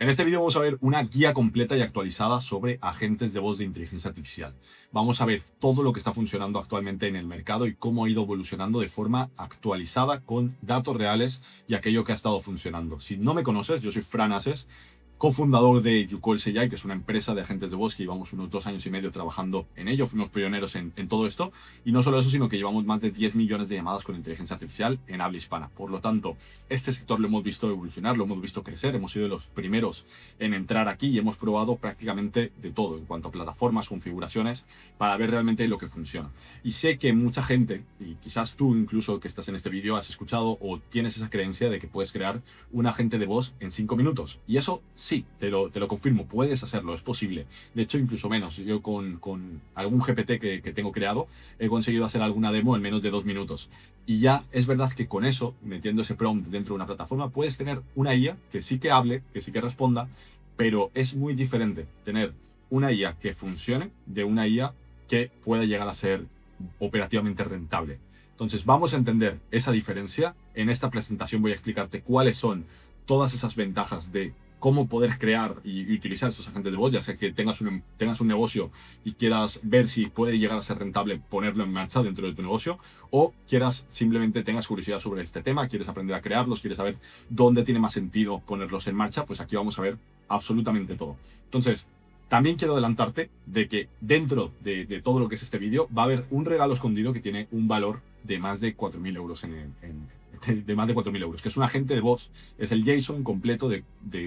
En este vídeo vamos a ver una guía completa y actualizada sobre agentes de voz de inteligencia artificial. Vamos a ver todo lo que está funcionando actualmente en el mercado y cómo ha ido evolucionando de forma actualizada con datos reales y aquello que ha estado funcionando. Si no me conoces, yo soy Fran Ases, cofundador de YouCall CI, que es una empresa de agentes de voz que llevamos unos 2 años y medio trabajando en ello. Fuimos pioneros en todo esto. Y no solo eso, sino que llevamos más de 10 millones de llamadas con inteligencia artificial en habla hispana. Por lo tanto, este sector lo hemos visto evolucionar, lo hemos visto crecer, hemos sido de los primeros en entrar aquí y hemos probado prácticamente de todo en cuanto a plataformas, configuraciones, para ver realmente lo que funciona. Y sé que mucha gente, y quizás tú incluso que estás en este vídeo, has escuchado o tienes esa creencia de que puedes crear un agente de voz en 5 minutos. Y eso sí, te lo confirmo, puedes hacerlo, es posible. De hecho, incluso menos. Yo con algún GPT que tengo creado, he conseguido hacer alguna demo en menos de 2 minutos. Y ya es verdad que con eso, metiendo ese prompt dentro de una plataforma, puedes tener una IA que sí que hable, que sí que responda, pero es muy diferente tener una IA que funcione de una IA que pueda llegar a ser operativamente rentable. Entonces, vamos a entender esa diferencia. En esta presentación voy a explicarte cuáles son todas esas ventajas de cómo poder crear y utilizar estos agentes de voz, ya sea que tengas un negocio y quieras ver si puede llegar a ser rentable ponerlo en marcha dentro de tu negocio, o quieras simplemente tengas curiosidad sobre este tema, quieres aprender a crearlos, quieres saber dónde tiene más sentido ponerlos en marcha, pues aquí vamos a ver absolutamente todo. Entonces, también quiero adelantarte de que dentro de todo lo que es este vídeo va a haber un regalo escondido que tiene un valor de más de 4.000 euros de más de 4.000 euros, que es un agente de voz, es el JSON completo de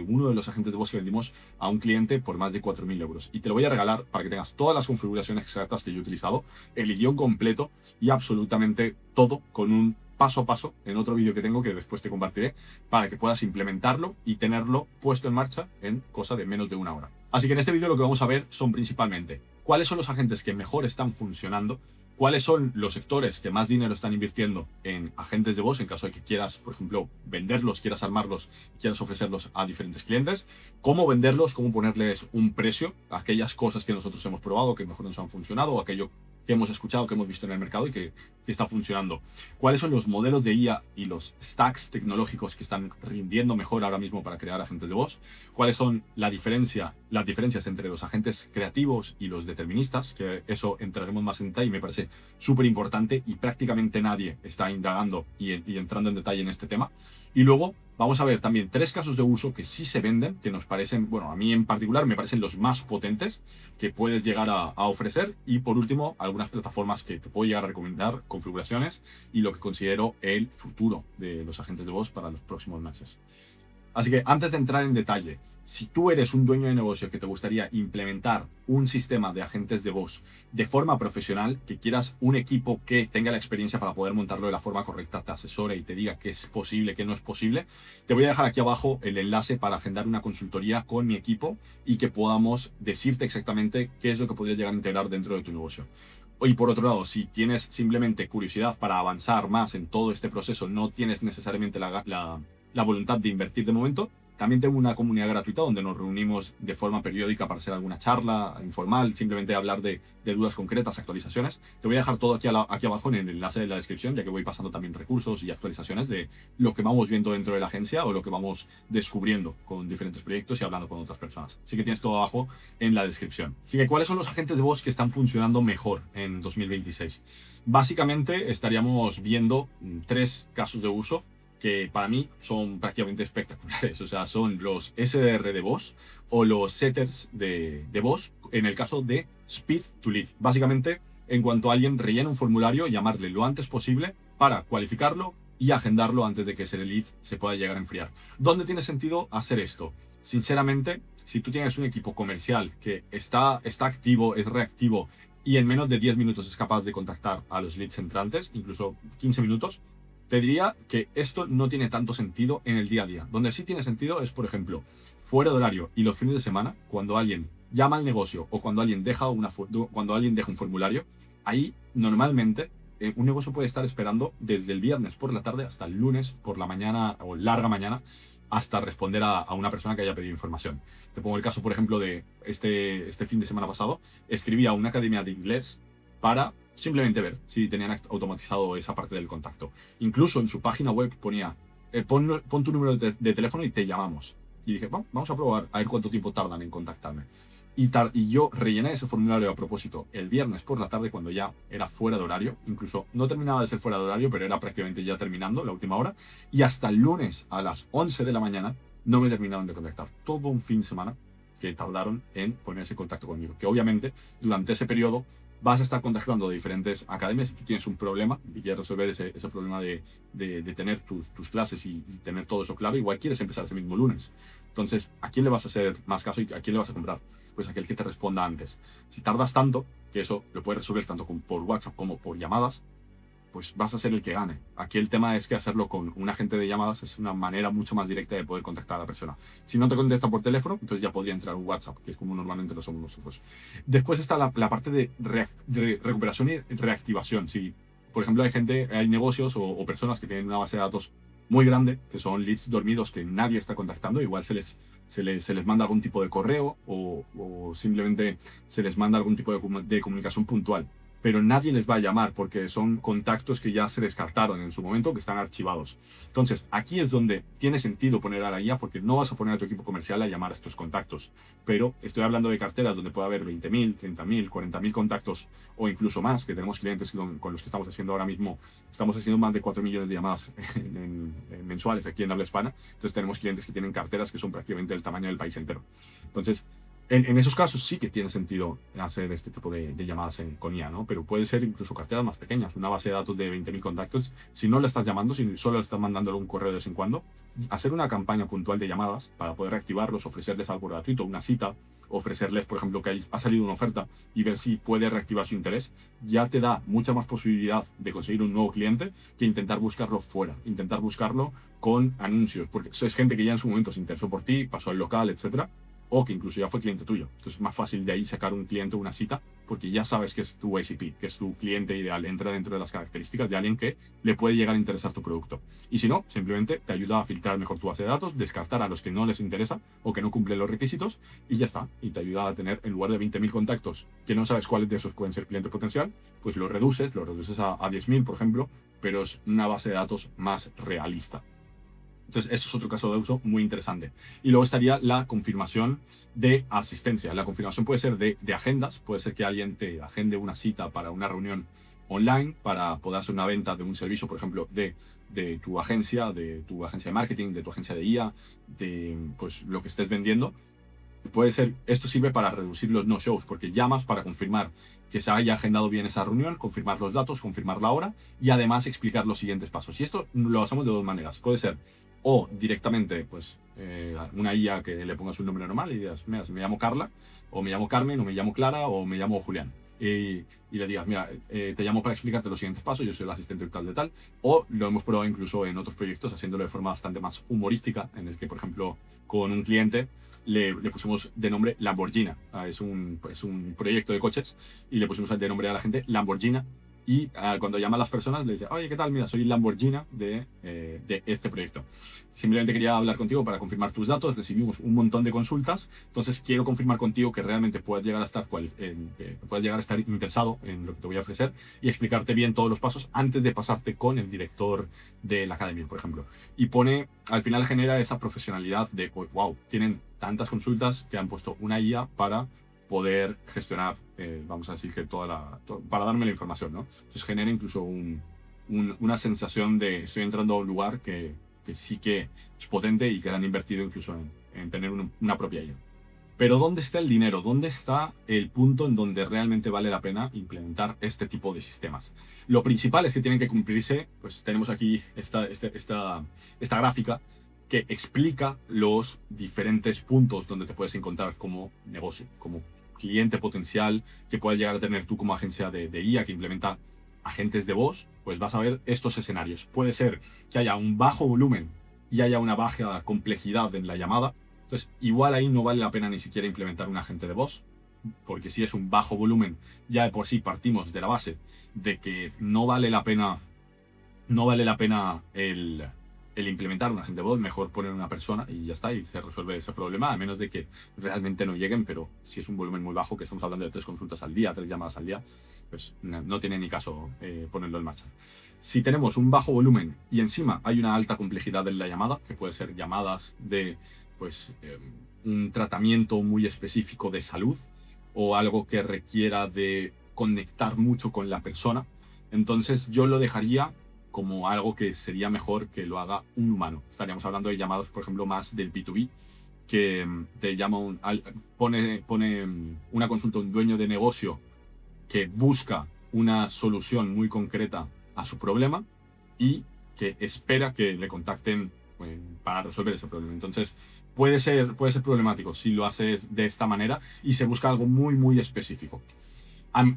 uno de los agentes de voz que vendimos a un cliente por más de 4.000 euros. Y te lo voy a regalar para que tengas todas las configuraciones exactas que yo he utilizado, el guión completo y absolutamente todo con un paso a paso en otro vídeo que tengo que después te compartiré para que puedas implementarlo y tenerlo puesto en marcha en cosa de menos de una hora. Así que en este vídeo lo que vamos a ver son principalmente cuáles son los agentes que mejor están funcionando, cuáles son los sectores que más dinero están invirtiendo en agentes de voz en caso de que quieras, por ejemplo, venderlos, quieras armarlos y quieras ofrecerlos a diferentes clientes, cómo venderlos, cómo ponerles un precio a aquellas cosas que nosotros hemos probado, que mejor nos han funcionado, o aquello que hemos escuchado, que hemos visto en el mercado y que está funcionando. ¿Cuáles son los modelos de IA y los stacks tecnológicos que están rindiendo mejor ahora mismo para crear agentes de voz? ¿Cuáles son las diferencias entre los agentes creativos y los deterministas? Que eso entraremos más en detalle y me parece súper importante y prácticamente nadie está indagando y entrando en detalle en este tema. Y luego vamos a ver también 3 casos de uso que sí se venden, que nos parecen, bueno, a mí en particular me parecen los más potentes que puedes llegar a ofrecer. Y por último, algunas plataformas que te puedo llegar a recomendar, configuraciones y lo que considero el futuro de los agentes de voz para los próximos meses. Así que antes de entrar en detalle, si tú eres un dueño de negocio que te gustaría implementar un sistema de agentes de voz de forma profesional, que quieras un equipo que tenga la experiencia para poder montarlo de la forma correcta, te asesore y te diga qué es posible, qué no es posible, te voy a dejar aquí abajo el enlace para agendar una consultoría con mi equipo y que podamos decirte exactamente qué es lo que podrías llegar a integrar dentro de tu negocio. Y por otro lado, si tienes simplemente curiosidad para avanzar más en todo este proceso, no tienes necesariamente la voluntad de invertir de momento, también tengo una comunidad gratuita donde nos reunimos de forma periódica para hacer alguna charla informal, simplemente hablar de dudas concretas, actualizaciones. Te voy a dejar todo aquí abajo en el enlace de la descripción, ya que voy pasando también recursos y actualizaciones de lo que vamos viendo dentro de la agencia o lo que vamos descubriendo con diferentes proyectos y hablando con otras personas. Así que tienes todo abajo en la descripción. Así que, ¿cuáles son los agentes de voz que están funcionando mejor en 2026? Básicamente estaríamos viendo 3 casos de uso que para mí son prácticamente espectaculares. O sea, son los SDR de voz o los setters de voz en el caso de Speed to Lead. Básicamente, en cuanto alguien rellena un formulario, llamarle lo antes posible para cualificarlo y agendarlo antes de que ese lead se pueda llegar a enfriar. ¿Dónde tiene sentido hacer esto? Sinceramente, si tú tienes un equipo comercial que está activo, es reactivo y en menos de 10 minutos es capaz de contactar a los leads entrantes, incluso 15 minutos, te diría que esto no tiene tanto sentido en el día a día. Donde sí tiene sentido es, por ejemplo, fuera de horario y los fines de semana, cuando alguien llama al negocio o cuando alguien deja un formulario, ahí normalmente un negocio puede estar esperando desde el viernes por la tarde hasta el lunes por la mañana o larga mañana hasta responder a una persona que haya pedido información. Te pongo el caso, por ejemplo, de este fin de semana pasado. Escribí a una academia de inglés para simplemente ver si tenían automatizado esa parte del contacto. Incluso en su página web ponía, pon tu número de teléfono y te llamamos. y dije, "Bueno, vamos a probar a ver cuánto tiempo tardan en contactarme". Y yo rellené ese formulario a propósito el viernes por la tarde cuando ya era fuera de horario, incluso no terminaba de ser fuera de horario, pero era prácticamente ya terminando la última hora, y hasta el lunes a las 11 de la mañana no me terminaron de contactar. Todo un fin de semana que tardaron en ponerse en contacto conmigo, que obviamente durante ese periodo vas a estar contactando de diferentes academias. Si tú tienes un problema y quieres resolver ese problema de tener tus clases y tener todo eso claro, igual quieres empezar ese mismo lunes. Entonces, ¿a quién le vas a hacer más caso y a quién le vas a comprar? Pues aquel que te responda antes. Si tardas tanto, que eso lo puedes resolver tanto por WhatsApp como por llamadas, pues vas a ser el que gane. Aquí el tema es que hacerlo con un agente de llamadas es una manera mucho más directa de poder contactar a la persona. Si no te contesta por teléfono, entonces ya podría entrar un WhatsApp, que es como normalmente lo somos nosotros. Después está la parte de recuperación y reactivación. Si, por ejemplo, hay negocios o personas que tienen una base de datos muy grande, que son leads dormidos que nadie está contactando, igual se les manda algún tipo de correo o simplemente se les manda algún tipo de comunicación puntual, pero nadie les va a llamar porque son contactos que ya se descartaron en su momento, que están archivados. Entonces, aquí es donde tiene sentido poner a la IA, porque no vas a poner a tu equipo comercial a llamar a estos contactos. Pero estoy hablando de carteras donde puede haber 20.000, 30.000, 40.000 contactos o incluso más, que tenemos clientes con los que estamos haciendo ahora mismo. Estamos haciendo más de 4 millones de llamadas mensuales aquí en habla hispana. Entonces, tenemos clientes que tienen carteras que son prácticamente del tamaño del país entero. Entonces, en esos casos sí que tiene sentido hacer este tipo de llamadas con IA, ¿no? Pero puede ser incluso carteras más pequeñas, una base de datos de 20.000 contactos. Si no le estás llamando, si solo le estás mandándole un correo de vez en cuando, hacer una campaña puntual de llamadas para poder reactivarlos, ofrecerles algo gratuito, una cita, ofrecerles, por ejemplo, que ha salido una oferta y ver si puede reactivar su interés, ya te da mucha más posibilidad de conseguir un nuevo cliente que intentar buscarlo fuera, intentar buscarlo con anuncios, porque eso es gente que ya en su momento se interesó por ti, pasó al local, etcétera, o que incluso ya fue cliente tuyo. Entonces es más fácil de ahí sacar un cliente o una cita, porque ya sabes que es tu ACP, que es tu cliente ideal, entra dentro de las características de alguien que le puede llegar a interesar tu producto. Y si no, simplemente te ayuda a filtrar mejor tu base de datos, descartar a los que no les interesa o que no cumplen los requisitos, y ya está. Y te ayuda a tener, en lugar de 20.000 contactos que no sabes cuáles de esos pueden ser cliente potencial, pues lo reduces a 10.000, por ejemplo, pero es una base de datos más realista. Entonces, eso es otro caso de uso muy interesante. Y luego estaría la confirmación de asistencia. La confirmación puede ser de agendas, puede ser que alguien te agende una cita para una reunión online, para poder hacer una venta de un servicio, por ejemplo, de tu agencia de marketing, de tu agencia de IA, de pues, lo que estés vendiendo. Puede ser, esto sirve para reducir los no-shows, porque llamas para confirmar que se haya agendado bien esa reunión, confirmar los datos, confirmar la hora y además explicar los siguientes pasos. Y esto lo hacemos de dos maneras. Puede ser o directamente, pues, una IA que le pongas un nombre normal y digas, mira, si me llamo Carla, o me llamo Carmen, o me llamo Clara, o me llamo Julián. Y le digas, mira, te llamo para explicarte los siguientes pasos, yo soy el asistente virtual de tal. O lo hemos probado incluso en otros proyectos, haciéndolo de forma bastante más humorística, en el que, por ejemplo, con un cliente le pusimos de nombre Lamborghini. Es un proyecto de coches y le pusimos de nombre a la gente Lamborghini. Y cuando llama a las personas le dice, oye, ¿qué tal? Mira, soy Lamborghini de este proyecto. Simplemente quería hablar contigo para confirmar tus datos. Recibimos un montón de consultas. Entonces quiero confirmar contigo que realmente puedas llegar a estar interesado en lo que te voy a ofrecer y explicarte bien todos los pasos antes de pasarte con el director de la academia, por ejemplo. Y al final genera esa profesionalidad de, wow, tienen tantas consultas que han puesto una IA para poder gestionar, vamos a decir que para darme la información, ¿no? Entonces genera incluso una sensación de estoy entrando a un lugar que sí que es potente y que han invertido incluso en tener una propia IA. Pero ¿dónde está el dinero? ¿Dónde está el punto en donde realmente vale la pena implementar este tipo de sistemas? Lo principal es que tienen que cumplirse, pues tenemos aquí esta gráfica que explica los diferentes puntos donde te puedes encontrar como negocio, como cliente potencial que puedas llegar a tener tú como agencia de IA que implementa agentes de voz. Pues vas a ver estos escenarios. Puede ser que haya un bajo volumen y haya una baja complejidad en la llamada. Entonces, igual ahí no vale la pena ni siquiera implementar un agente de voz, porque si es un bajo volumen, ya de por sí partimos de la base de que no vale la pena el implementar un agente de voz, mejor poner una persona y ya está, y se resuelve ese problema, a menos de que realmente no lleguen. Pero si es un volumen muy bajo, que estamos hablando de 3 consultas al día, 3 llamadas al día, pues no tiene ni caso ponerlo en marcha. Si tenemos un bajo volumen y encima hay una alta complejidad en la llamada, que puede ser llamadas de pues, un tratamiento muy específico de salud o algo que requiera de conectar mucho con la persona. Entonces yo lo dejaría como algo que sería mejor que lo haga un humano. Estaríamos hablando de llamados, por ejemplo, más del B2B, que te llama pone una consulta a un dueño de negocio que busca una solución muy concreta a su problema y que espera que le contacten para resolver ese problema. Entonces, puede ser problemático si lo haces de esta manera y se busca algo muy, muy específico.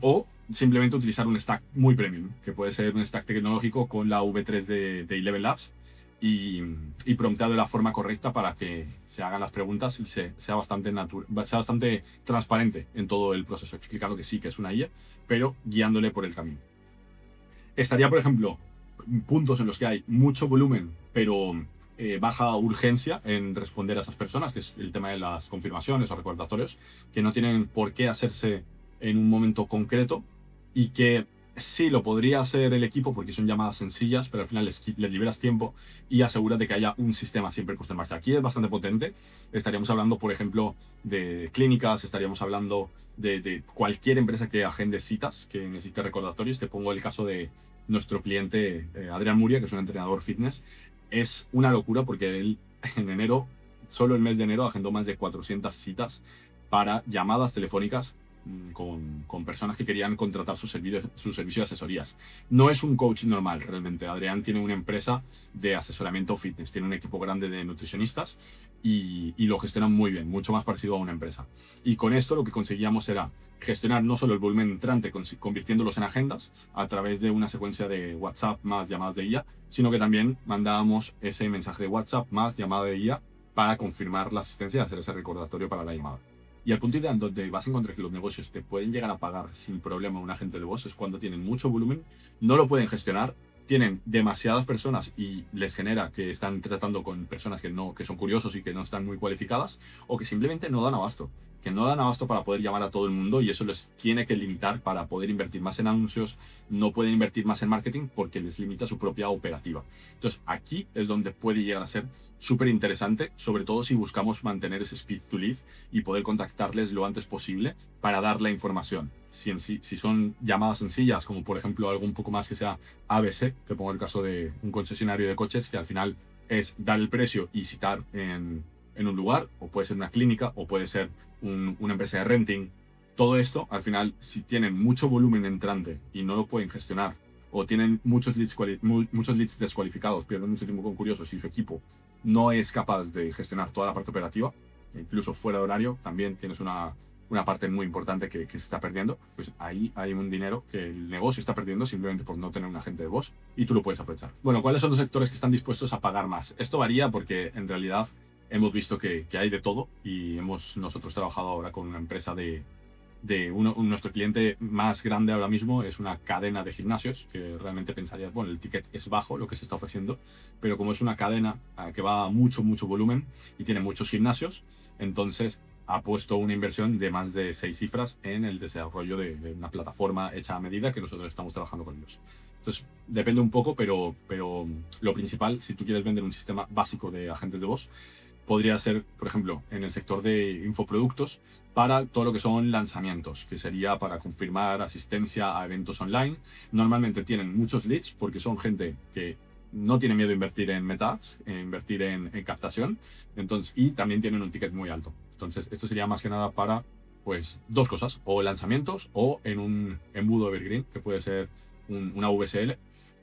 O simplemente utilizar un stack muy premium, que puede ser un stack tecnológico con la V3 de Eleven Labs y prompteado de la forma correcta para que se hagan las preguntas y sea bastante transparente en todo el proceso, explicando que sí, que es una IA, pero guiándole por el camino. Estaría, por ejemplo, puntos en los que hay mucho volumen, pero baja urgencia en responder a esas personas, que es el tema de las confirmaciones o recordatorios, que no tienen por qué hacerse en un momento concreto y que sí lo podría hacer el equipo porque son llamadas sencillas, pero al final les liberas tiempo y aseguras de que haya un sistema siempre puesto en marcha. Aquí es bastante potente. Estaríamos hablando, por ejemplo, de clínicas, estaríamos hablando de cualquier empresa que agende citas, que necesite recordatorios. Te pongo el caso de nuestro cliente Adrián Muria, que es un entrenador fitness. Es una locura porque él en enero, solo el mes de enero, agendó más de 400 citas para llamadas telefónicas con personas que querían contratar su servicio de asesorías. No es un coach normal, realmente. Adrián tiene una empresa de asesoramiento fitness, tiene un equipo grande de nutricionistas y lo gestionan muy bien, mucho más parecido a una empresa. Y con esto lo que conseguíamos era gestionar no solo el volumen entrante, convirtiéndolos en agendas a través de una secuencia de WhatsApp más llamadas de IA, sino que también mandábamos ese mensaje de WhatsApp más llamada de IA para confirmar la asistencia y hacer ese recordatorio para la llamada. Y al punto ideal donde vas a encontrar que los negocios te pueden llegar a pagar sin problema un agente de voz es cuando tienen mucho volumen, no lo pueden gestionar, tienen demasiadas personas y les genera que están tratando con personas que son curiosos y que no están muy cualificadas, o que simplemente no dan abasto, para poder llamar a todo el mundo, y eso les tiene que limitar para poder invertir más en anuncios. No pueden invertir más en marketing porque les limita su propia operativa. Entonces aquí es donde puede llegar a ser súper interesante, sobre todo si buscamos mantener ese speed to lead y poder contactarles lo antes posible para dar la información. Si son llamadas sencillas, como por ejemplo algo un poco más que sea ABC, te pongo el caso de un concesionario de coches, que al final es dar el precio y citar en un lugar, o puede ser una clínica, o puede ser una empresa de renting. Todo esto, al final, si tienen mucho volumen entrante y no lo pueden gestionar, o tienen muchos leads descualificados, pierden mucho tiempo con curiosos y su equipo no es capaz de gestionar toda la parte operativa, incluso fuera de horario, también tienes una parte muy importante que se está perdiendo, pues ahí hay un dinero que el negocio está perdiendo simplemente por no tener un agente de voz y tú lo puedes aprovechar. Bueno, ¿cuáles son los sectores que están dispuestos a pagar más? Esto varía porque en realidad hemos visto que hay de todo y hemos nosotros trabajado ahora con una empresa nuestro cliente más grande ahora mismo es una cadena de gimnasios, que realmente pensaría, bueno, el ticket es bajo lo que se está ofreciendo, pero como es una cadena que va a mucho volumen y tiene muchos gimnasios, entonces ha puesto una inversión de más de 6 cifras en el desarrollo de una plataforma hecha a medida que nosotros estamos trabajando con ellos. Entonces, depende un poco, pero lo principal, si tú quieres vender un sistema básico de agentes de voz, podría ser, por ejemplo, en el sector de infoproductos, para todo lo que son lanzamientos, que sería para confirmar asistencia a eventos online. Normalmente tienen muchos leads porque son gente que no tiene miedo a invertir en meta ads, invertir en captación, entonces, y también tienen un ticket muy alto. Entonces, esto sería más que nada para, pues, dos cosas, o lanzamientos o en un embudo evergreen, que puede ser una VSL,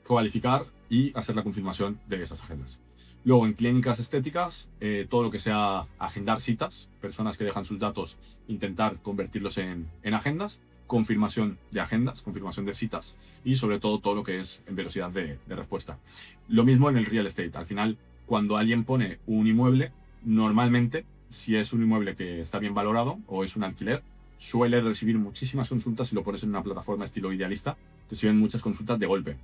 cualificar y hacer la confirmación de esas agendas. Luego, en clínicas estéticas, todo lo que sea agendar citas, personas que dejan sus datos, intentar convertirlos en agendas, confirmación de agendas, confirmación de citas y sobre todo lo que es en velocidad de respuesta. Lo mismo en el real estate. Al final, cuando alguien pone un inmueble, normalmente, si es un inmueble que está bien valorado o es un alquiler, suele recibir muchísimas consultas si lo pones en una plataforma estilo Idealista, reciben muchas consultas de golpe.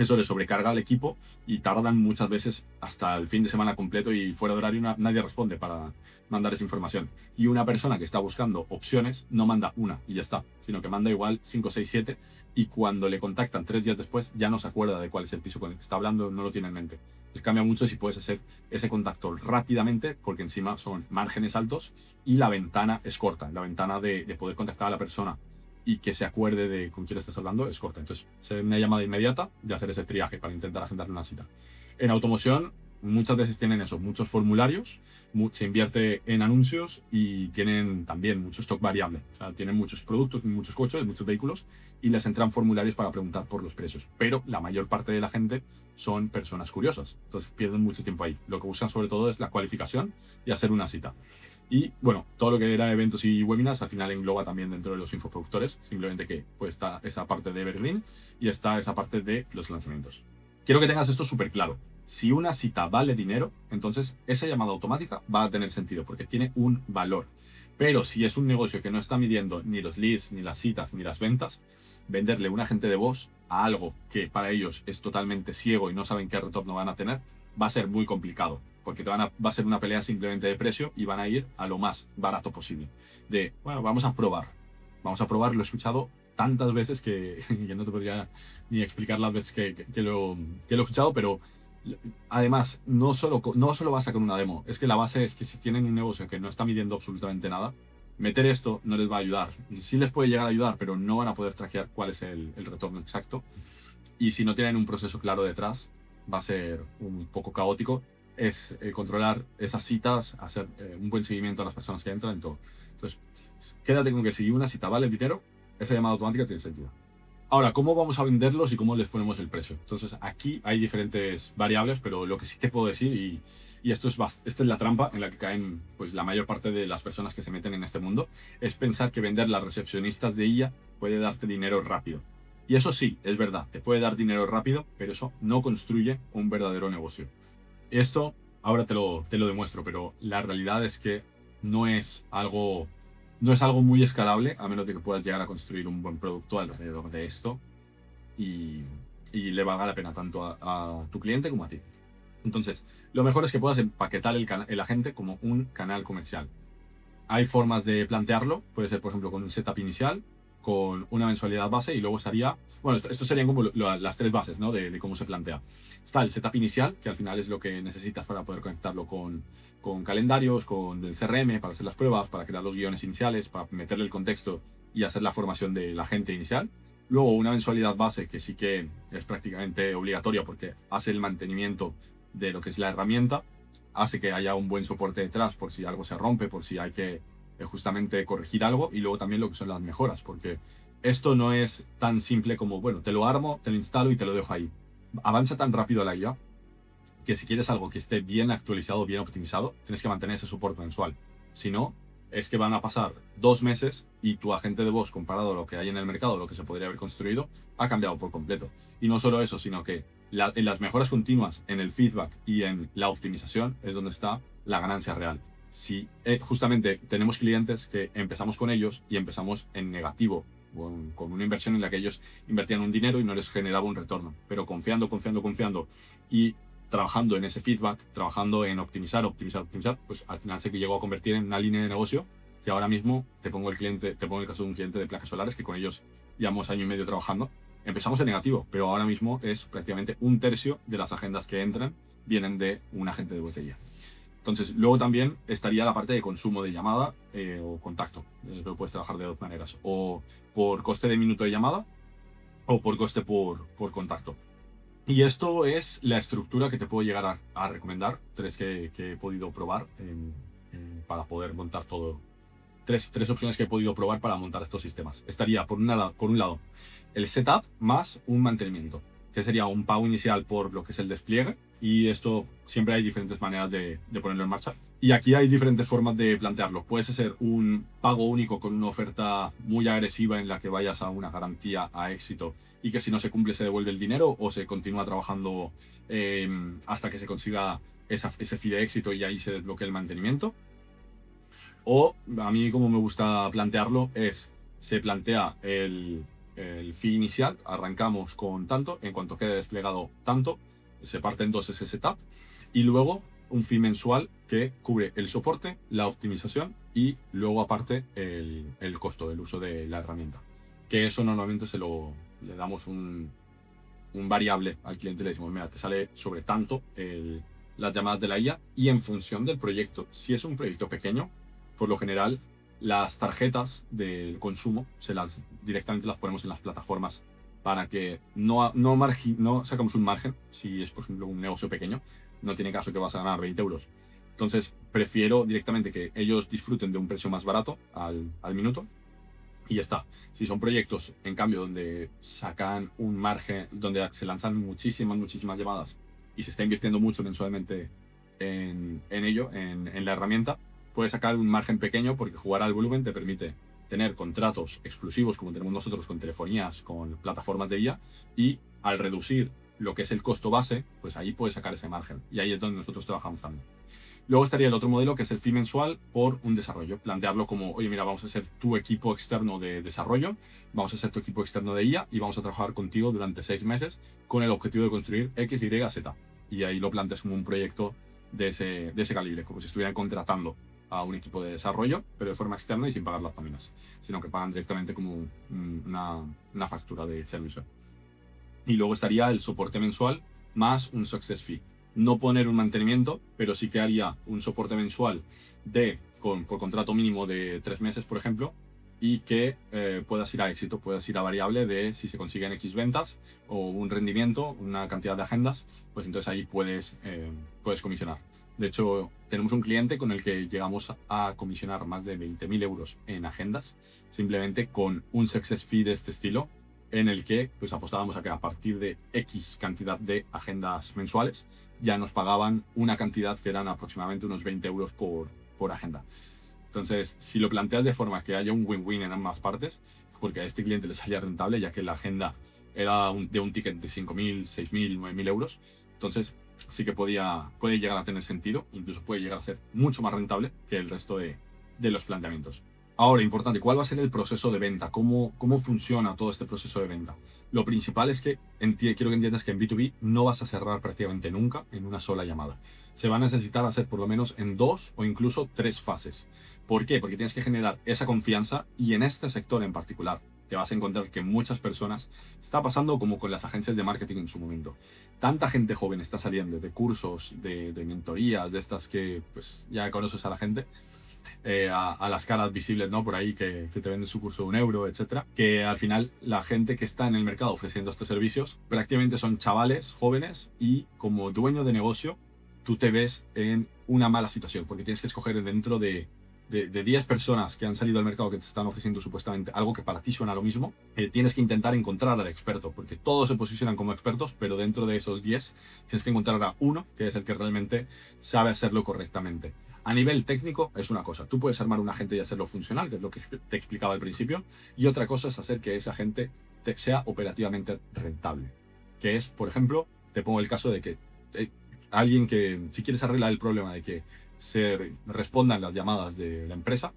eso le sobrecarga al equipo y tardan muchas veces hasta el fin de semana completo y fuera de horario nadie responde para mandar esa información. Y una persona que está buscando opciones no manda una y ya está, sino que manda igual 5, 6, 7 y cuando le contactan 3 días después ya no se acuerda de cuál es el piso con el que está hablando, no lo tiene en mente. Les cambia mucho si puedes hacer ese contacto rápidamente porque encima son márgenes altos y la ventana es corta, la ventana de poder contactar a la persona y que se acuerde de con quién estás hablando es corta. Entonces, ser una llamada inmediata y hacer ese triaje para intentar agendarle una cita. En automoción, muchas veces tienen eso, muchos formularios, se invierte en anuncios y tienen también mucho stock variable. O sea, tienen muchos productos, muchos coches, muchos vehículos y les entran formularios para preguntar por los precios. Pero la mayor parte de la gente son personas curiosas. Entonces, pierden mucho tiempo ahí. Lo que buscan sobre todo es la cualificación y hacer una cita. Y bueno, todo lo que era eventos y webinars al final engloba también dentro de los infoproductores, simplemente que pues está esa parte de Evergreen y está esa parte de los lanzamientos. Quiero que tengas esto súper claro. Si una cita vale dinero, entonces esa llamada automática va a tener sentido porque tiene un valor. Pero si es un negocio que no está midiendo ni los leads, ni las citas, ni las ventas, venderle un agente de voz a algo que para ellos es totalmente ciego y no saben qué retorno van a tener, va a ser muy complicado porque va a ser una pelea simplemente de precio y van a ir a lo más barato posible. Bueno, vamos a probar, lo he escuchado tantas veces que no te podría ni explicar las veces que lo he escuchado, pero además no solo basta con una demo, es que la base es que si tienen un negocio que no está midiendo absolutamente nada, meter esto no les va a ayudar. Sí les puede llegar a ayudar, pero no van a poder traquear cuál es el retorno exacto. Y si no tienen un proceso claro detrás, va a ser un poco caótico. Es controlar esas citas, hacer un buen seguimiento a las personas que entran y todo. Entonces, quédate con que si una cita vale dinero, esa llamada automática tiene sentido. Ahora, ¿cómo vamos a venderlos y cómo les ponemos el precio? Entonces, aquí hay diferentes variables, pero lo que sí te puedo decir, y esta es la trampa en la que caen pues, la mayor parte de las personas que se meten en este mundo, es pensar que vender las recepcionistas de IA puede darte dinero rápido. Y eso sí, es verdad, te puede dar dinero rápido, pero eso no construye un verdadero negocio. Esto ahora te lo demuestro, pero la realidad es que no es algo muy escalable, a menos de que puedas llegar a construir un buen producto alrededor de esto y le valga la pena tanto a tu cliente como a ti. Entonces, lo mejor es que puedas empaquetar el agente como un canal comercial. Hay formas de plantearlo, puede ser por ejemplo con un setup inicial, con una mensualidad base y luego estaría, bueno, esto serían como las tres bases, ¿no? De cómo se plantea. Está el setup inicial, que al final es lo que necesitas para poder conectarlo con calendarios, con el CRM, para hacer las pruebas, para crear los guiones iniciales, para meterle el contexto y hacer la formación de la gente inicial. Luego una mensualidad base que sí que es prácticamente obligatoria porque hace el mantenimiento de lo que es la herramienta, hace que haya un buen soporte detrás por si algo se rompe, por si hay que justamente corregir algo, y luego también lo que son las mejoras, porque esto no es tan simple como, bueno, te lo armo, te lo instalo y te lo dejo ahí. Avanza tan rápido la IA que si quieres algo que esté bien actualizado, bien optimizado, tienes que mantener ese soporte mensual. Si no, es que van a pasar 2 meses y tu agente de voz, comparado a lo que hay en el mercado, lo que se podría haber construido, ha cambiado por completo. Y no solo eso, sino que en las mejoras continuas, en el feedback y en la optimización es donde está la ganancia real. Si justamente tenemos clientes que empezamos con ellos y empezamos en negativo, con una inversión en la que ellos invertían un dinero y no les generaba un retorno, pero confiando y trabajando en ese feedback, trabajando en optimizar, pues al final sé que llegó a convertir en una línea de negocio que ahora mismo te pongo el caso de un cliente de placas solares que con ellos llevamos 1 año y medio trabajando. Empezamos en negativo, pero ahora mismo es prácticamente 1/3 de las agendas que entran vienen de un agente de botella. Entonces, luego también estaría la parte de consumo de llamada o contacto. Lo puedes trabajar de dos maneras, o por coste de minuto de llamada o por coste por contacto. Y esto es la estructura que te puedo llegar a recomendar, 3 que he podido probar para poder montar todo. Tres opciones que he podido probar para montar estos sistemas. Estaría, por un lado, el setup más un mantenimiento, que sería un pago inicial por lo que es el despliegue, y esto siempre hay diferentes maneras de ponerlo en marcha. Y aquí hay diferentes formas de plantearlo. Puedes hacer un pago único con una oferta muy agresiva en la que vayas a una garantía a éxito y que si no se cumple se devuelve el dinero, o se continúa trabajando hasta que se consiga ese fee de éxito y ahí se desbloquea el mantenimiento. O a mí como me gusta plantearlo es, se plantea el el fee inicial, arrancamos con tanto, en cuanto quede desplegado tanto, se parte en dos ese setup, y luego un fee mensual que cubre el soporte, la optimización y luego aparte el costo del uso de la herramienta. Que eso normalmente le damos un variable al cliente y le decimos, mira, te sale sobre tanto las llamadas de la IA, y en función del proyecto, si es un proyecto pequeño, por lo general las tarjetas del consumo directamente las ponemos en las plataformas para que no sacamos un margen. Si es, por ejemplo, un negocio pequeño, no tiene caso que vas a ganar 20 euros. Entonces prefiero directamente que ellos disfruten de un precio más barato al minuto y ya está. Si son proyectos, en cambio, donde sacan un margen, donde se lanzan muchísimas llamadas y se está invirtiendo mucho mensualmente en ello, en la herramienta, puedes sacar un margen pequeño porque jugar al volumen te permite tener contratos exclusivos como tenemos nosotros con telefonías, con plataformas de IA, y al reducir lo que es el costo base, pues ahí puedes sacar ese margen. Y ahí es donde nosotros trabajamos también. Luego estaría el otro modelo, que es el fee mensual por un desarrollo. Plantearlo como, oye, mira, vamos a ser tu equipo externo de desarrollo, vamos a ser tu equipo externo de IA y vamos a trabajar contigo durante 6 meses con el objetivo de construir X, Y, Z. Y ahí lo planteas como un proyecto de ese calibre, como si estuvieran contratando a un equipo de desarrollo, pero de forma externa y sin pagar las nóminas, sino que pagan directamente como una factura de servicio. Y luego estaría el soporte mensual más un success fee. No poner un mantenimiento, pero sí que haría un soporte mensual por contrato mínimo de 3 meses, por ejemplo, y que puedas ir a éxito, puedas ir a variable de si se consiguen X ventas o un rendimiento, una cantidad de agendas, pues entonces ahí puedes comisionar. De hecho, tenemos un cliente con el que llegamos a comisionar más de 20.000 euros en agendas, simplemente con un success fee de este estilo, en el que pues apostábamos a que a partir de X cantidad de agendas mensuales ya nos pagaban una cantidad que eran aproximadamente unos 20 euros por agenda. Entonces, si lo planteas de forma que haya un win-win en ambas partes, porque a este cliente le salía rentable, ya que la agenda era de un ticket de 5.000, 6.000, 9.000 euros, entonces sí que puede llegar a tener sentido, incluso puede llegar a ser mucho más rentable que el resto de los planteamientos. Ahora, importante, ¿cuál va a ser el proceso de venta? ¿Cómo funciona todo este proceso de venta? Lo principal es que quiero que entiendas que en B2B no vas a cerrar prácticamente nunca en una sola llamada. Se va a necesitar hacer por lo menos en 2 o incluso 3 fases. ¿Por qué? Porque tienes que generar esa confianza, y en este sector en particular te vas a encontrar que muchas personas, está pasando como con las agencias de marketing en su momento. Tanta gente joven está saliendo de cursos, de mentorías, de estas que pues ya conoces a la gente, a las caras visibles, ¿no? Por ahí que te venden su curso de 1 euro, etcétera. Que al final la gente que está en el mercado ofreciendo estos servicios prácticamente son chavales jóvenes, y como dueño de negocio tú te ves en una mala situación porque tienes que escoger dentro de 10 personas que han salido al mercado que te están ofreciendo supuestamente algo que para ti suena lo mismo. Tienes que intentar encontrar al experto, porque todos se posicionan como expertos, pero dentro de esos 10 tienes que encontrar a uno que es el que realmente sabe hacerlo correctamente. A nivel técnico es una cosa, tú puedes armar un agente y hacerlo funcional, que es lo que te explicaba al principio, y otra cosa es hacer que ese agente sea operativamente rentable, que es, por ejemplo, te pongo el caso de que alguien que, si quieres arreglar el problema de que se respondan las llamadas de la empresa,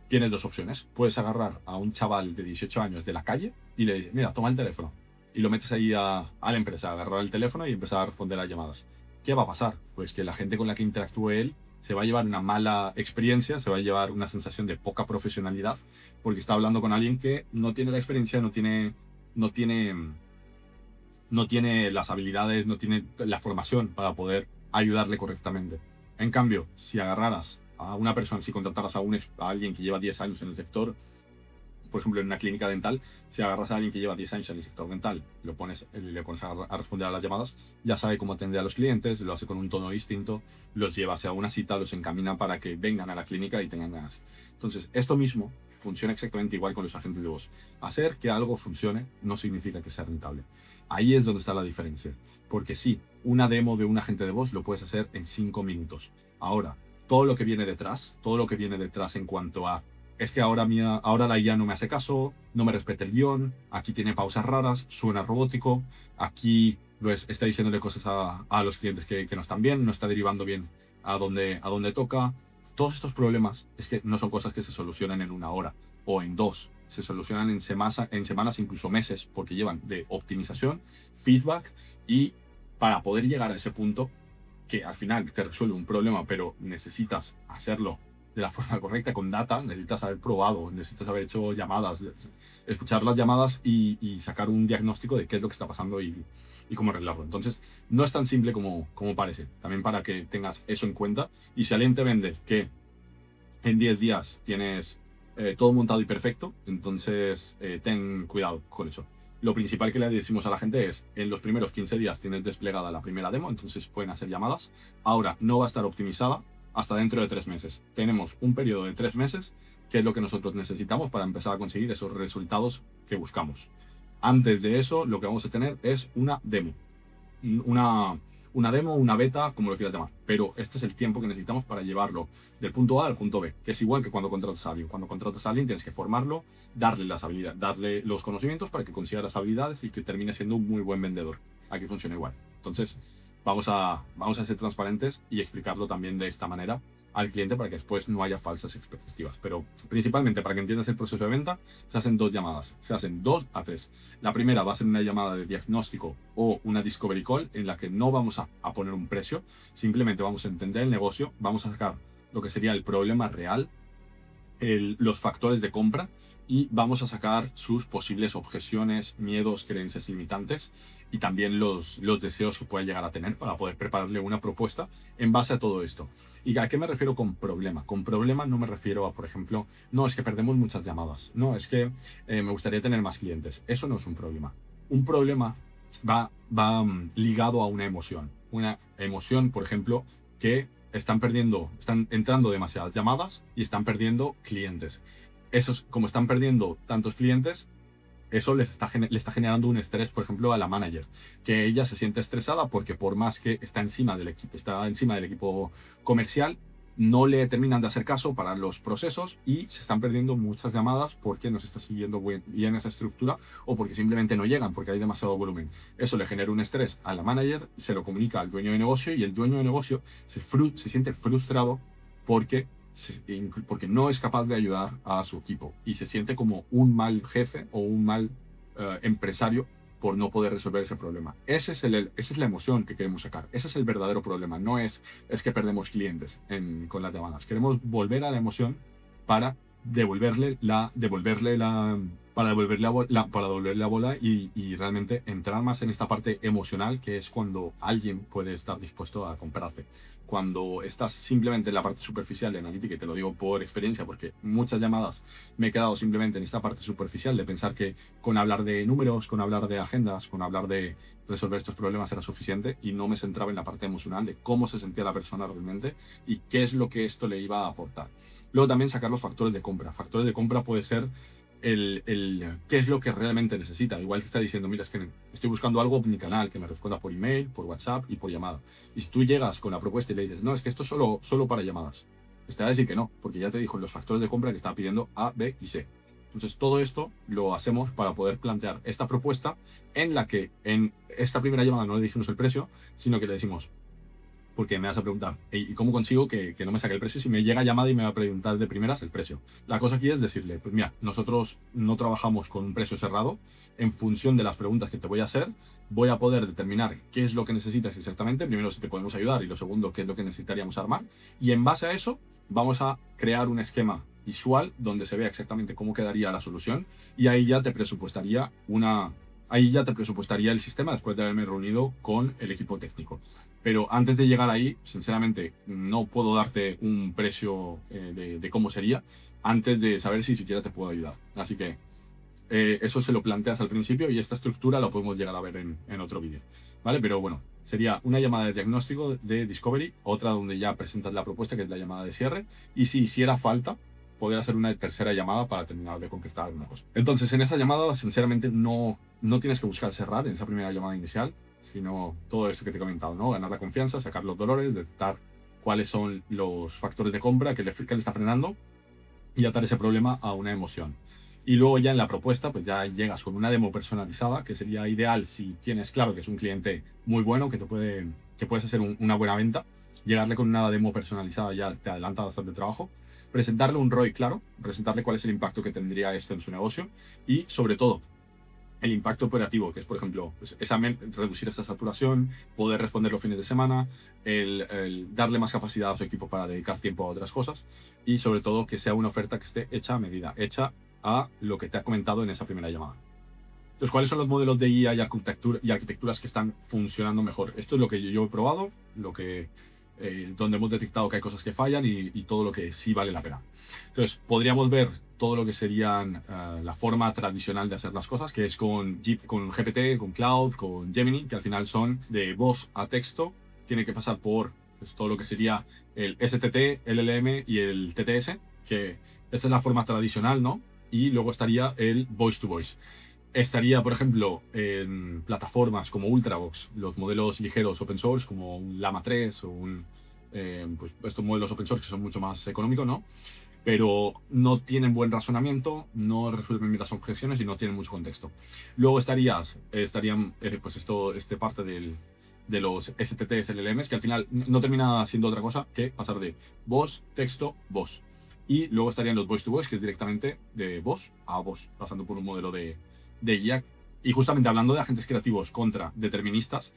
tienes 2 opciones. Puedes agarrar a un chaval de 18 años de la calle y le dices, mira, toma el teléfono, y lo metes ahí a la empresa, agarrar el teléfono y empezar a responder a llamadas. ¿Qué va a pasar? Pues que la gente con la que interactúe él se va a llevar una mala experiencia, se va a llevar una sensación de poca profesionalidad, porque está hablando con alguien que no tiene la experiencia, no tiene las habilidades, no tiene la formación para poder ayudarle correctamente. En cambio, si agarraras a una persona, si contrataras a alguien que lleva 10 años en el sector, por ejemplo, en una clínica dental, si agarras a alguien que lleva 10 años en el sector dental, le pones a responder a las llamadas, ya sabe cómo atender a los clientes, lo hace con un tono distinto, los lleva hacia una cita, los encamina para que vengan a la clínica y tengan ganas. Entonces, esto mismo funciona exactamente igual con los agentes de voz. Hacer que algo funcione no significa que sea rentable. Ahí es donde está la diferencia. Porque sí, una demo de un agente de voz lo puedes hacer en 5 minutos. Ahora, todo lo que viene detrás en cuanto a es que ahora la IA no me hace caso, no me respeta el guión, aquí tiene pausas raras, suena robótico, aquí pues, está diciéndole cosas a los clientes que no están bien, no está derivando bien a donde toca. todos estos problemas es que no son cosas que se solucionan en una hora o en dos, se solucionan en semanas, incluso meses, porque llevan de optimización, feedback y para poder llegar a ese punto que al final te resuelve un problema, pero necesitas hacerlo de la forma correcta, con data, necesitas haber probado, necesitas haber hecho llamadas, escuchar las llamadas y sacar un diagnóstico de qué es lo que está pasando y cómo arreglarlo. Entonces, no es tan simple como parece, también para que tengas eso en cuenta. Y si alguien te vende que en 10 días tienes todo montado y perfecto, entonces ten cuidado con eso. Lo principal que le decimos a la gente es, en los primeros 15 días tienes desplegada la primera demo, entonces pueden hacer llamadas. Ahora no va a estar optimizada hasta dentro de 3 meses. Tenemos un periodo de 3 meses, que es lo que nosotros necesitamos para empezar a conseguir esos resultados que buscamos. Antes de eso, lo que vamos a tener es una demo. Una demo, una beta, como lo quieras llamar. Pero este es el tiempo que necesitamos para llevarlo del punto A al punto B, que es igual que cuando contratas a alguien. Cuando contratas a alguien tienes que formarlo, darle las habilidades, darle los conocimientos para que consiga las habilidades y que termine siendo un muy buen vendedor. Aquí funciona igual. Entonces, vamos a ser transparentes y explicarlo también de esta manera al cliente para que después no haya falsas expectativas. Pero principalmente para que entiendas el proceso de venta, se hacen 2 llamadas, se hacen 2 a 3. La primera va a ser una llamada de diagnóstico o una discovery call en la que no vamos a poner un precio, simplemente vamos a entender el negocio, vamos a sacar lo que sería el problema real, los factores de compra y vamos a sacar sus posibles objeciones, miedos, creencias limitantes y también los deseos que pueda llegar a tener para poder prepararle una propuesta en base a todo esto. ¿Y a qué me refiero con problema? Con problema no me refiero a, por ejemplo, no, es que perdemos muchas llamadas, no, es que me gustaría tener más clientes. Eso no es un problema. Un problema va ligado a una emoción, por ejemplo, que están entrando demasiadas llamadas y están perdiendo clientes. Esos, como están perdiendo tantos clientes, eso le está generando un estrés, por ejemplo, a la manager, que ella se siente estresada porque por más que está encima del equipo comercial, no le terminan de hacer caso para los procesos y se están perdiendo muchas llamadas porque no se está siguiendo bien esa estructura o porque simplemente no llegan porque hay demasiado volumen. Eso le genera un estrés a la manager, se lo comunica al dueño de negocio y el dueño de negocio se siente frustrado porque no es capaz de ayudar a su equipo y se siente como un mal jefe o un mal empresario por no poder resolver ese problema. Esa es la emoción que queremos sacar. Ese es el verdadero problema. No es que perdemos clientes con las llamadas. Queremos volver a la emoción para devolverle la bola y realmente entrar más en esta parte emocional, que es cuando alguien puede estar dispuesto a comprarte. Cuando estás simplemente en la parte superficial de analítica, y te lo digo por experiencia, porque muchas llamadas me he quedado simplemente en esta parte superficial de pensar que con hablar de números, con hablar de agendas, con hablar de resolver estos problemas era suficiente y no me centraba en la parte emocional de cómo se sentía la persona realmente y qué es lo que esto le iba a aportar. Luego también sacar los factores de compra. Factores de compra puede ser qué es lo que realmente necesita. Igual te está diciendo, mira, es que estoy buscando algo omnicanal, que me responda por email, por WhatsApp y por llamada. Y si tú llegas con la propuesta y le dices, no, es que esto es solo para llamadas, pues te va a decir que no, porque ya te dijo en los factores de compra que estaba pidiendo A, B y C. Entonces todo esto lo hacemos para poder plantear esta propuesta en la que en esta primera llamada no le dijimos el precio, sino que le decimos, porque me vas a preguntar, ¿y cómo consigo que no me saque el precio si me llega llamada y me va a preguntar de primeras el precio? La cosa aquí es decirle, pues mira, nosotros no trabajamos con un precio cerrado. En función de las preguntas que te voy a hacer, voy a poder determinar qué es lo que necesitas exactamente. Primero, si te podemos ayudar, y lo segundo, qué es lo que necesitaríamos armar. Y en base a eso, vamos a crear un esquema visual donde se vea exactamente cómo quedaría la solución y ahí ya te presupuestaría el sistema después de haberme reunido con el equipo técnico. Pero antes de llegar ahí, sinceramente, no puedo darte un precio de cómo sería antes de saber si siquiera te puedo ayudar. Así que eso se lo planteas al principio y esta estructura la podemos llegar a ver en otro vídeo, ¿vale? Pero bueno, sería una llamada de diagnóstico de discovery, otra donde ya presentas la propuesta, que es la llamada de cierre, y si hiciera falta, poder hacer una tercera llamada para terminar de concretar alguna cosa. Entonces, en esa llamada, sinceramente, no tienes que buscar cerrar en esa primera llamada inicial, sino todo esto que te he comentado, ¿no? Ganar la confianza, sacar los dolores, detectar cuáles son los factores de compra que le está frenando y atar ese problema a una emoción. Y luego ya en la propuesta, pues ya llegas con una demo personalizada, que sería ideal si tienes claro que es un cliente muy bueno, que puedes hacer una buena venta, llegarle con una demo personalizada ya te adelanta bastante trabajo. Presentarle un ROI claro, presentarle cuál es el impacto que tendría esto en su negocio y, sobre todo, el impacto operativo, que es, por ejemplo, pues, reducir esa saturación, poder responder los fines de semana, el darle más capacidad a su equipo para dedicar tiempo a otras cosas y, sobre todo, que sea una oferta que esté hecha a medida, hecha a lo que te ha comentado en esa primera llamada. Entonces, ¿cuáles son los modelos de IA y arquitecturas que están funcionando mejor? Esto es lo que yo he probado, donde hemos detectado que hay cosas que fallan y todo lo que sí vale la pena. Entonces, podríamos ver todo lo que serían la forma tradicional de hacer las cosas, que es con GPT, con Cloud, con Gemini, que al final son de voz a texto. Tiene que pasar por pues, todo lo que sería el STT, el LLM y el TTS, que esta es la forma tradicional, ¿no? Y luego estaría el voice to voice. Estaría, por ejemplo, en plataformas como Ultravox, los modelos ligeros open source, como un Llama 3 o pues estos modelos open source que son mucho más económicos, ¿no? Pero no tienen buen razonamiento, no resuelven bien las objeciones y no tienen mucho contexto. Luego estarían pues parte de los STTs, LLMs, que al final no termina siendo otra cosa que pasar de voz, texto, voz. Y luego estarían los voice to voice, que es directamente de voz a voz, pasando por un modelo de IA. Y justamente hablando de agentes creativos contra deterministas,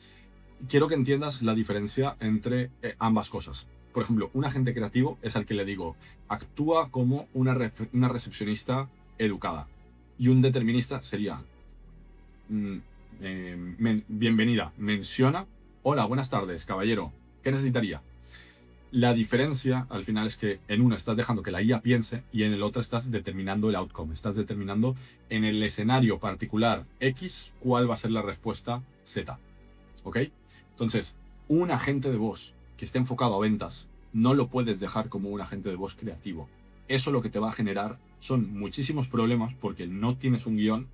quiero que entiendas la diferencia entre ambas cosas. Por ejemplo, un agente creativo es al que le digo, actúa como una recepcionista educada. Y un determinista sería, bienvenida, menciona, hola, buenas tardes, caballero, ¿qué necesitaría? La diferencia al final es que en una estás dejando que la IA piense y en el otro estás determinando el outcome, estás determinando en el escenario particular X cuál va a ser la respuesta Z. ¿Ok? Entonces, un agente de voz que esté enfocado a ventas no lo puedes dejar como un agente de voz creativo. Eso lo que te va a generar son muchísimos problemas porque no tienes un guión,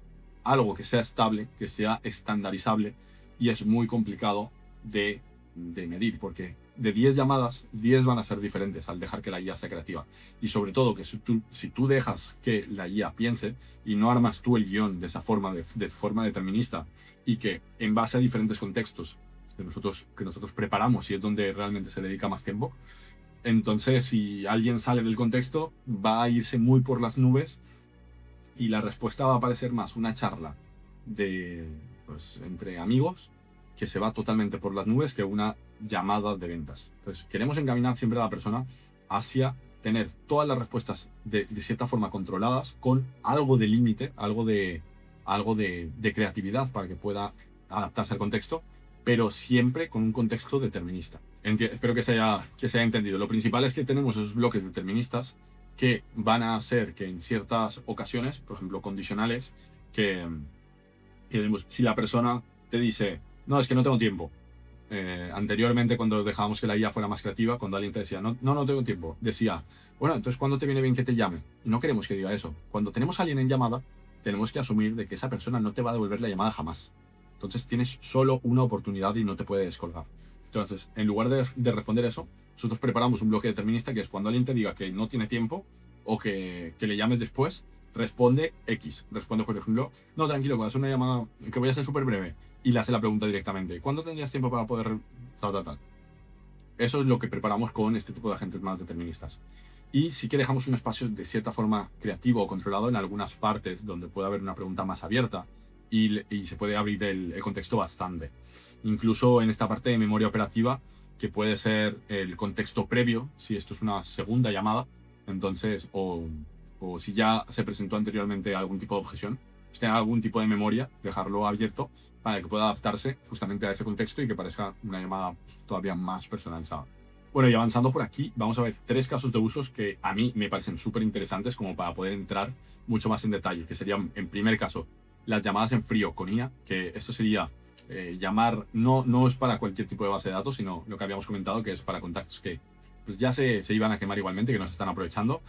algo que sea estable, que sea estandarizable y es muy complicado de medir porque de 10 llamadas, 10 van a ser diferentes al dejar que la IA sea creativa. Y sobre todo que si tú dejas que la IA piense y no armas tú el guión de esa forma, de forma determinista y que en base a diferentes contextos que nosotros preparamos y es donde realmente se dedica más tiempo, entonces si alguien sale del contexto va a irse muy por las nubes y la respuesta va a parecer más una charla pues, entre amigos que se va totalmente por las nubes que una llamada de ventas. Entonces, queremos encaminar siempre a la persona hacia tener todas las respuestas de cierta forma controladas con algo de límite, algo de creatividad para que pueda adaptarse al contexto, pero siempre con un contexto determinista. Espero que se haya entendido. Lo principal es que tenemos esos bloques deterministas que van a hacer que en ciertas ocasiones, por ejemplo, condicionales, que si la persona te dice, no, es que no tengo tiempo. Anteriormente, cuando dejábamos que la IA fuera más creativa, cuando alguien te decía, no tengo tiempo, decía, bueno, entonces, ¿cuándo te viene bien que te llame? Y no queremos que diga eso. Cuando tenemos a alguien en llamada, tenemos que asumir de que esa persona no te va a devolver la llamada jamás. Entonces, tienes solo una oportunidad y no te puede descolgar. Entonces, en lugar de responder eso, nosotros preparamos un bloque determinista que es cuando alguien te diga que no tiene tiempo o que le llames después, responde X. Responde, por ejemplo, no, tranquilo, voy a hacer una llamada que voy a ser súper breve. Y le hace la pregunta directamente. ¿Cuándo tendrías tiempo para poder tal? Eso es lo que preparamos con este tipo de agentes más deterministas. Y sí que dejamos un espacio de cierta forma creativo o controlado en algunas partes donde puede haber una pregunta más abierta y se puede abrir el contexto bastante. Incluso en esta parte de memoria operativa, que puede ser el contexto previo, si esto es una segunda llamada, entonces, o si ya se presentó anteriormente algún tipo de objeción, si tiene algún tipo de memoria, dejarlo abierto para que pueda adaptarse justamente a ese contexto y que parezca una llamada todavía más personalizada. Bueno, y avanzando por aquí, vamos a ver 3 casos de usos que a mí me parecen súper interesantes como para poder entrar mucho más en detalle, que serían, en primer caso, las llamadas en frío con IA, que esto sería llamar, no es para cualquier tipo de base de datos, sino lo que habíamos comentado, que es para contactos que pues ya se iban a quemar igualmente, que nos están aprovechando.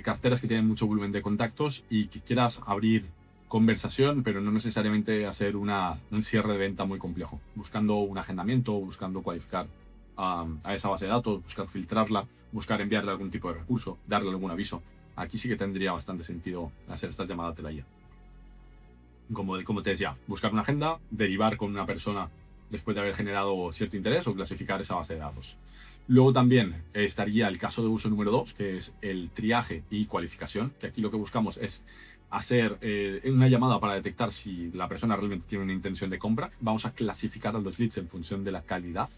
Carteras que tienen mucho volumen de contactos y que quieras abrir conversación, pero no necesariamente hacer un cierre de venta muy complejo. Buscando un agendamiento, buscando cualificar a esa base de datos, buscar filtrarla, buscar enviarle algún tipo de recurso, darle algún aviso. Aquí sí que tendría bastante sentido hacer estas llamadas de la IA. Como te decía, buscar una agenda, derivar con una persona después de haber generado cierto interés o clasificar esa base de datos. Luego también estaría el caso de uso número 2, que es el triaje y cualificación, que aquí lo que buscamos es hacer una llamada para detectar si la persona realmente tiene una intención de compra. Vamos a clasificar a los leads en función de la calidad,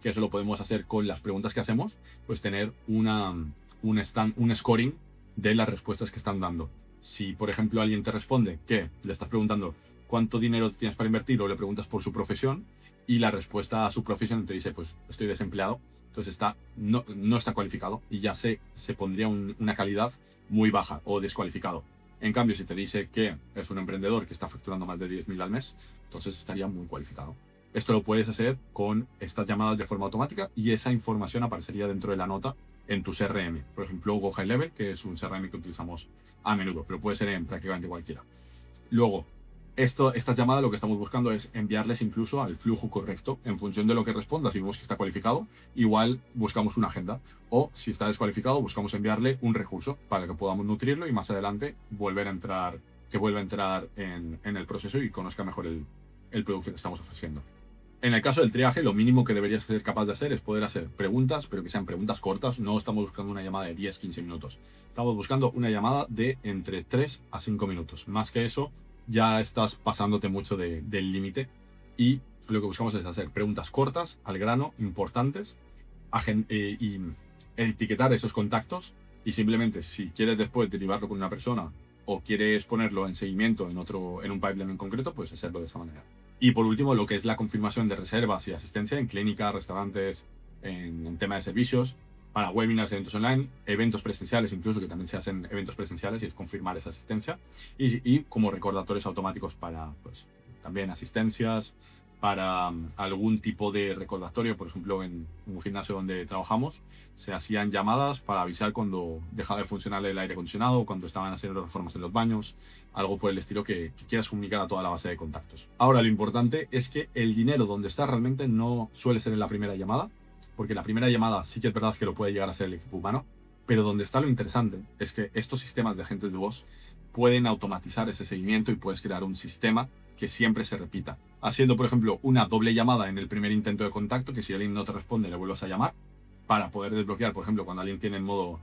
que eso lo podemos hacer con las preguntas que hacemos, pues tener un scoring de las respuestas que están dando. Si, por ejemplo, alguien te responde que le estás preguntando cuánto dinero tienes para invertir o le preguntas por su profesión y la respuesta a su profesión te dice, pues estoy desempleado, entonces no está cualificado y ya se pondría una calidad muy baja o descualificado. En cambio, si te dice que es un emprendedor que está facturando más de 10.000 al mes, entonces estaría muy cualificado. Esto lo puedes hacer con estas llamadas de forma automática y esa información aparecería dentro de la nota en tu CRM. Por ejemplo, Go High Level, que es un CRM que utilizamos a menudo, pero puede ser en prácticamente cualquiera. Luego, estas llamadas lo que estamos buscando es enviarles incluso al flujo correcto en función de lo que responda. Si vemos que está cualificado, igual buscamos una agenda. O si está descualificado, buscamos enviarle un recurso para que podamos nutrirlo y más adelante vuelva a entrar en el proceso y conozca mejor el producto que estamos ofreciendo. En el caso del triaje, lo mínimo que deberías ser capaz de hacer es poder hacer preguntas, pero que sean preguntas cortas. No estamos buscando una llamada de 10-15 minutos. Estamos buscando una llamada de entre 3 a 5 minutos. Más que eso, ya estás pasándote mucho del límite. Y lo que buscamos es hacer preguntas cortas, al grano, importantes, y etiquetar esos contactos. Y simplemente, si quieres después derivarlo con una persona o quieres ponerlo en seguimiento en un pipeline en concreto, pues hacerlo de esa manera. Y por último, lo que es la confirmación de reservas y asistencia en clínicas, restaurantes, en tema de servicios, para webinars, eventos online, eventos presenciales, incluso que también se hacen eventos presenciales y es confirmar esa asistencia. Y como recordatorios automáticos para, pues, también asistencias, para algún tipo de recordatorio. Por ejemplo, en un gimnasio donde trabajamos, se hacían llamadas para avisar cuando dejaba de funcionar el aire acondicionado, cuando estaban haciendo reformas en los baños, algo por el estilo que quieras comunicar a toda la base de contactos. Ahora, lo importante es que el dinero donde está realmente no suele ser en la primera llamada, porque la primera llamada sí que es verdad que lo puede llegar a ser el equipo humano, pero donde está lo interesante es que estos sistemas de agentes de voz pueden automatizar ese seguimiento y puedes crear un sistema que siempre se repita, haciendo, por ejemplo, una doble llamada en el primer intento de contacto, que si alguien no te responde le vuelvas a llamar, para poder desbloquear, por ejemplo, cuando alguien tiene el modo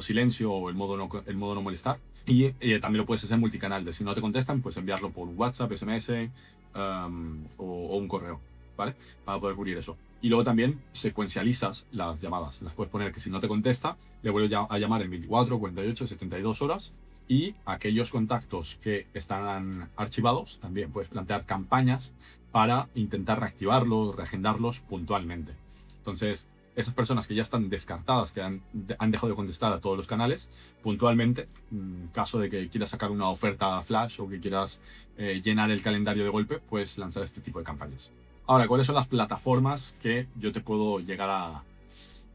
silencio o el modo no molestar. Y también lo puedes hacer multicanal, de si no te contestan, pues enviarlo por WhatsApp, SMS o un correo, ¿vale? Para poder cubrir eso. Y luego también secuencializas las llamadas. Las puedes poner que si no te contesta, le vuelves a llamar en 24, 48, 72 horas. Y aquellos contactos que están archivados, también puedes plantear campañas para intentar reactivarlos, reagendarlos puntualmente. Entonces, esas personas que ya están descartadas, que han dejado de contestar a todos los canales, puntualmente, en caso de que quieras sacar una oferta flash o que quieras llenar el calendario de golpe, puedes lanzar este tipo de campañas. Ahora, ¿cuáles son las plataformas que yo te puedo llegar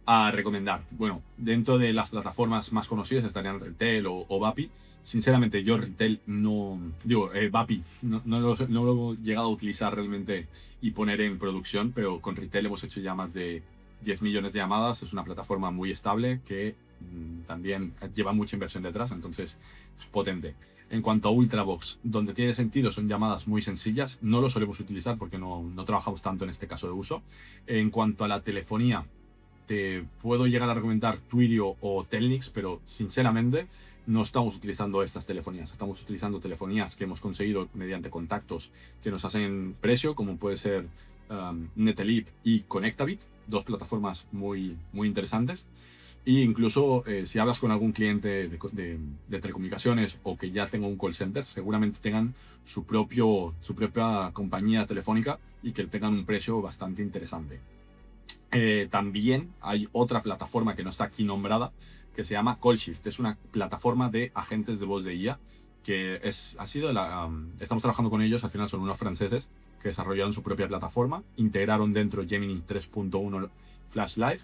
a recomendar? Bueno, dentro de las plataformas más conocidas estarían Retell o Vapi. Sinceramente, yo Retell Vapi no lo he llegado a utilizar realmente y poner en producción, pero con Retell hemos hecho ya más de 10 millones de llamadas. Es una plataforma muy estable que también lleva mucha inversión detrás, entonces es potente. En cuanto a Ultravox, donde tiene sentido son llamadas muy sencillas, no lo solemos utilizar porque no trabajamos tanto en este caso de uso. En cuanto a la telefonía, te puedo llegar a recomendar Twilio o Telnix, pero sinceramente no estamos utilizando estas telefonías. Estamos utilizando telefonías que hemos conseguido mediante contactos que nos hacen precio, como puede ser Netelip y Connectabit, dos plataformas muy interesantes. E incluso si hablas con algún cliente de telecomunicaciones o que ya tenga un call center, seguramente tengan su propia compañía telefónica y que tengan un precio bastante interesante. También hay otra plataforma que no está aquí nombrada, que se llama CallShift. Es una plataforma de agentes de voz de IA, que estamos trabajando con ellos, al final son unos franceses que desarrollaron su propia plataforma, integraron dentro Gemini 3.1 Flash Live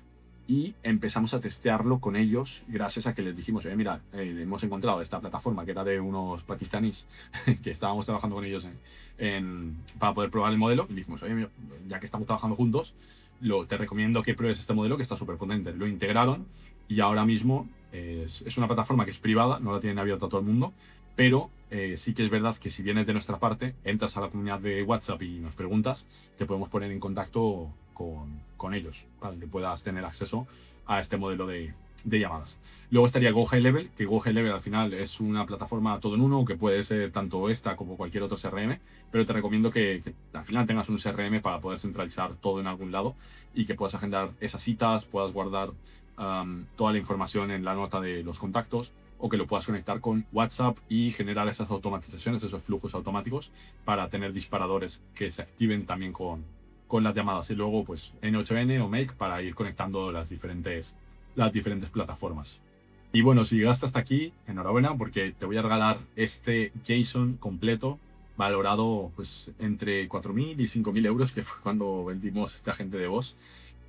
y empezamos a testearlo con ellos gracias a que les dijimos, mira, hemos encontrado esta plataforma que era de unos pakistaníes que estábamos trabajando con ellos para poder probar el modelo y dijimos, mira, ya que estamos trabajando juntos, te recomiendo que pruebes este modelo que está súper potente. Lo integraron y ahora mismo es una plataforma que es privada, no la tienen abierta a todo el mundo, pero sí que es verdad que si vienes de nuestra parte, entras a la comunidad de WhatsApp y nos preguntas, te podemos poner en contacto con ellos para que puedas tener acceso a este modelo de llamadas. Luego estaría GoHighLevel, que GoHighLevel al final es una plataforma todo en uno, que puede ser tanto esta como cualquier otro CRM, pero te recomiendo que al final tengas un CRM para poder centralizar todo en algún lado y que puedas agendar esas citas, puedas guardar toda la información en la nota de los contactos, o que lo puedas conectar con WhatsApp y generar esas automatizaciones, esos flujos automáticos para tener disparadores que se activen también con las llamadas. Y luego, pues, N8N o Make para ir conectando las diferentes plataformas. Y bueno, si llegaste hasta aquí, enhorabuena, porque te voy a regalar este JSON completo valorado pues entre 4.000 y 5.000 euros, que fue cuando vendimos este agente de voz,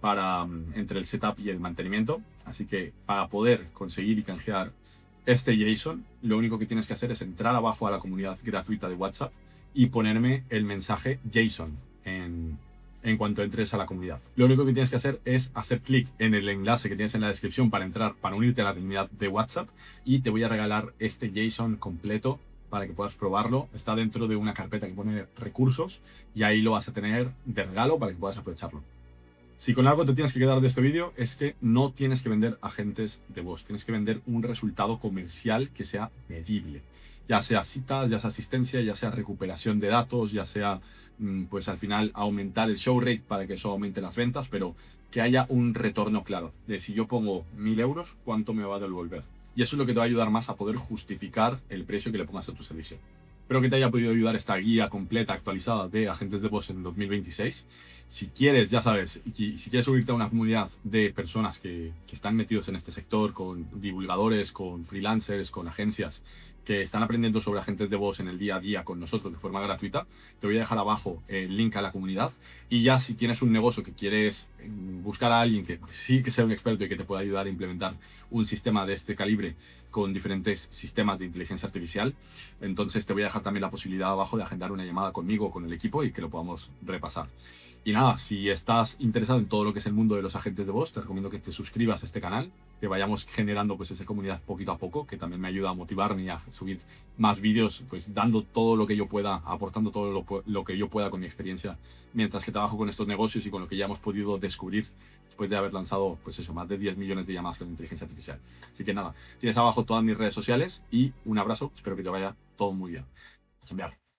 para entre el setup y el mantenimiento. Así que para poder conseguir y canjear este JSON, lo único que tienes que hacer es entrar abajo a la comunidad gratuita de WhatsApp y ponerme el mensaje JSON en cuanto entres a la comunidad. Lo único que tienes que hacer es hacer clic en el enlace que tienes en la descripción para entrar, para unirte a la comunidad de WhatsApp, y te voy a regalar este JSON completo para que puedas probarlo. Está dentro de una carpeta que pone recursos y ahí lo vas a tener de regalo para que puedas aprovecharlo. Si con algo te tienes que quedar de este vídeo es que no tienes que vender agentes de voz, tienes que vender un resultado comercial que sea medible. Ya sea citas, ya sea asistencia, ya sea recuperación de datos, ya sea pues al final aumentar el show rate para que eso aumente las ventas, pero que haya un retorno claro de si yo pongo 1.000 euros, ¿cuánto me va a devolver? Y eso es lo que te va a ayudar más a poder justificar el precio que le pongas a tu servicio. Espero que te haya podido ayudar esta guía completa, actualizada de agentes de voz en 2026. Si quieres, ya sabes, si quieres unirte a una comunidad de personas que están metidos en este sector, con divulgadores, con freelancers, con agencias que están aprendiendo sobre agentes de voz en el día a día con nosotros de forma gratuita, te voy a dejar abajo el link a la comunidad. Y ya si tienes un negocio que quieres buscar a alguien que sí que sea un experto y que te pueda ayudar a implementar un sistema de este calibre con diferentes sistemas de inteligencia artificial, entonces te voy a dejar también la posibilidad abajo de agendar una llamada conmigo o con el equipo y que lo podamos repasar. Y nada, si estás interesado en todo lo que es el mundo de los agentes de voz, te recomiendo que te suscribas a este canal, que vayamos generando pues esa comunidad poquito a poco, que también me ayuda a motivarme y a subir más vídeos, pues dando todo lo que yo pueda, aportando todo lo que yo pueda con mi experiencia, mientras que trabajo con estos negocios y con lo que ya hemos podido descubrir después de haber lanzado, pues eso, más de 10 millones de llamadas con inteligencia artificial. Así que nada, tienes abajo todas mis redes sociales y un abrazo, espero que te vaya todo muy bien. A cambiar.